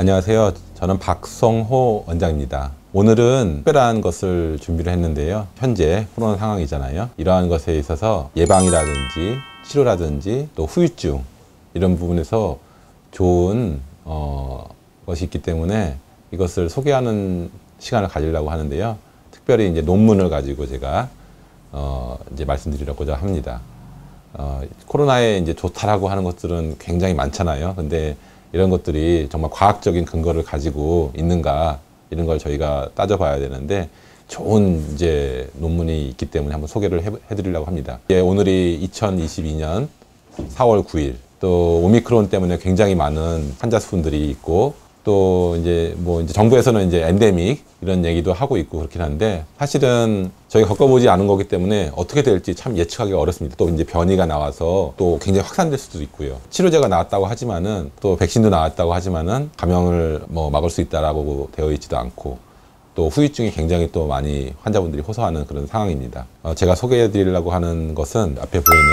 안녕하세요. 저는 박성호 원장입니다. 오늘은 특별한 것을 준비를 했는데요. 현재 코로나 상황이잖아요. 이러한 것에 있어서 예방이라든지 치료라든지 또 후유증 이런 부분에서 좋은 것이 있기 때문에 이것을 소개하는 시간을 가지려고 하는데요. 특별히 이제 논문을 가지고 제가 이제 말씀드리려고자 합니다. 코로나에 이제 좋다라고 하는 것들은 굉장히 많잖아요. 근데 이런 것들이 정말 과학적인 근거를 가지고 있는가 이런 걸 저희가 따져봐야 되는데 좋은 이제 논문이 있기 때문에 한번 소개를 해드리려고 합니다. 오늘이 2022년 4월 9일 또 오미크론 때문에 굉장히 많은 환자 수분들이 있고 또 이제 정부에서는 이제 엔데믹 이런 얘기도 하고 있고 그렇긴 한데 사실은 저희가 겪어보지 않은 거기 때문에 어떻게 될지 참 예측하기가 어렵습니다. 또 이제 변이가 나와서 또 굉장히 확산될 수도 있고요. 치료제가 나왔다고 하지만은 또 백신도 나왔다고 하지만은 감염을 막을 수 있다라고 되어 있지도 않고 또 후유증이 굉장히 또 많이 환자분들이 호소하는 그런 상황입니다. 제가 소개해 드리려고 하는 것은 앞에 보이는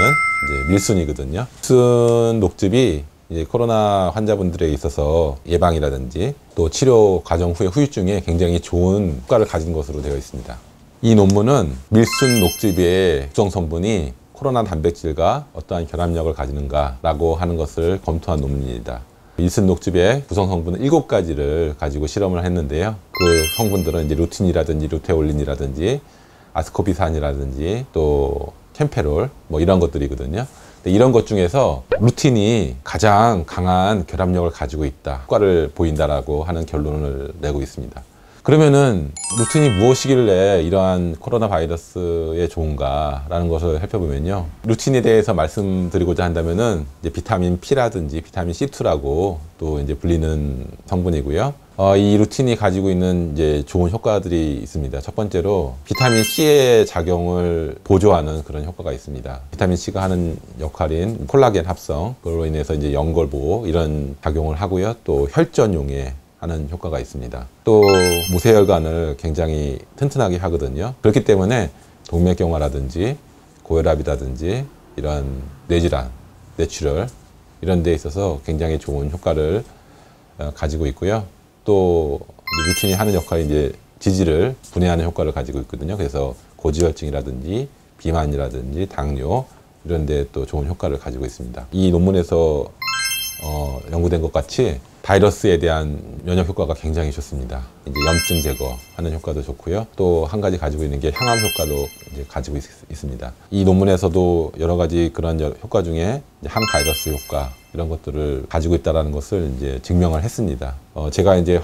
이제 밀순이거든요. 밀순 녹즙이 이제 코로나 환자분들에 있어서 예방이라든지 또 치료 과정 후에 후유증에 굉장히 좋은 효과를 가진 것으로 되어 있습니다. 이 논문은 밀순 녹즙의 구성 성분이 코로나 단백질과 어떠한 결합력을 가지는가라고 하는 것을 검토한 논문입니다. 밀순 녹즙의 구성 성분은 7가지를 가지고 실험을 했는데요. 그 성분들은 이제 루틴이라든지 루테올린이라든지 아스코비산이라든지 또 캠페롤 이런 것들이거든요. 이런 것 중에서 루틴이 가장 강한 결합력을 가지고 있다, 효과를 보인다라고 하는 결론을 내고 있습니다. 그러면은 루틴이 무엇이길래 이러한 코로나 바이러스에 좋은가라는 것을 살펴보면요. 루틴에 대해서 말씀드리고자 한다면은 이제 비타민 P라든지 비타민 C2라고 또 이제 불리는 성분이고요. 이 루틴이 가지고 있는 이제 좋은 효과들이 있습니다. 첫 번째로 비타민 C의 작용을 보조하는 그런 효과가 있습니다. 비타민 C가 하는 역할인 콜라겐 합성, 그걸로 인해서 이제 연골 보호 이런 작용을 하고요. 또 혈전용에 하는 효과가 있습니다. 또 모세혈관을 굉장히 튼튼하게 하거든요. 그렇기 때문에 동맥경화라든지 고혈압이라든지 이런 뇌질환, 뇌출혈 이런 데 있어서 굉장히 좋은 효과를 가지고 있고요. 또 루틴이 하는 역할이 이제 지질을 분해하는 효과를 가지고 있거든요. 그래서 고지혈증이라든지 비만이라든지 당뇨 이런 데 또 좋은 효과를 가지고 있습니다. 이 논문에서 연구된 것 같이 바이러스에 대한 면역 효과가 굉장히 좋습니다. 이제 염증 제거하는 효과도 좋고요. 또 한 가지 가지고 있는 게 항암 효과도 이제 가지고 있습니다. 이 논문에서도 여러 가지 그런 효과 중에 이제 항바이러스 효과 이런 것들을 가지고 있다는 것을 이제 증명을 했습니다. 제가 이제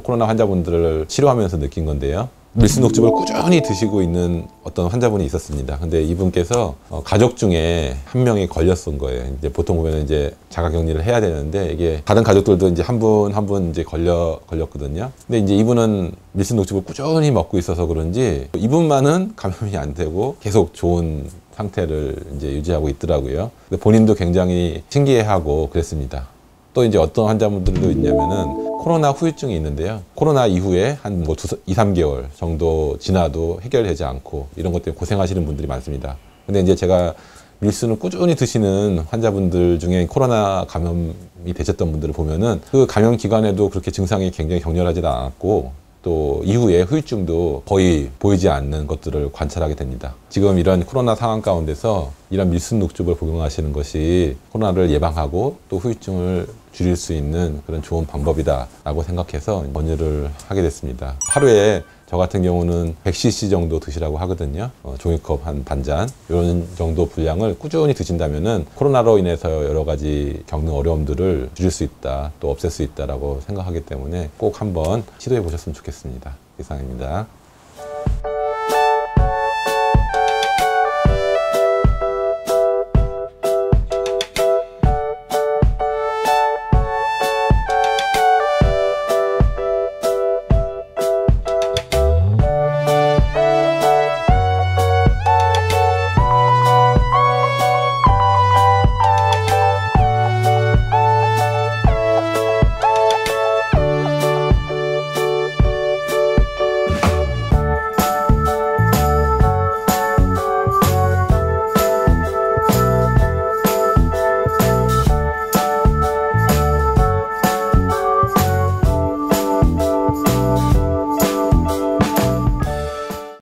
코로나 환자분들을 치료하면서 느낀 건데요. 밀순 녹즙을 꾸준히 드시고 있는 어떤 환자분이 있었습니다. 근데 이분께서 가족 중에 한 명이 걸렸던 거예요. 이제 보통 보면 이제 자가격리를 해야 되는데 이게 다른 가족들도 이제 한 분 이제 걸렸거든요. 근데 이제 이분은 밀순 녹즙을 꾸준히 먹고 있어서 그런지 이분만은 감염이 안 되고 계속 좋은 상태를 이제 유지하고 있더라고요. 근데 본인도 굉장히 신기해하고 그랬습니다. 또 이제 어떤 환자분들도 있냐면은 코로나 후유증이 있는데요. 코로나 이후에 한 2, 3개월 정도 지나도 해결되지 않고 이런 것 때문에 고생하시는 분들이 많습니다. 근데 이제 제가 밀순을 꾸준히 드시는 환자분들 중에 코로나 감염이 되셨던 분들을 보면은 그 감염 기간에도 그렇게 증상이 굉장히 격렬하지 않았고 또 이후에 후유증도 거의 보이지 않는 것들을 관찰하게 됩니다. 지금 이런 코로나 상황 가운데서 이런 밀순 녹즙을 복용하시는 것이 코로나를 예방하고 또 후유증을 줄일 수 있는 그런 좋은 방법이다라고 생각해서 권유를 하게 됐습니다. 하루에 저 같은 경우는 100cc 정도 드시라고 하거든요. 종이컵 한 반잔 이런 정도 분량을 꾸준히 드신다면은 코로나로 인해서 여러 가지 겪는 어려움들을 줄일 수 있다, 또 없앨 수 있다라고 생각하기 때문에 꼭 한번 시도해 보셨으면 좋겠습니다. 이상입니다.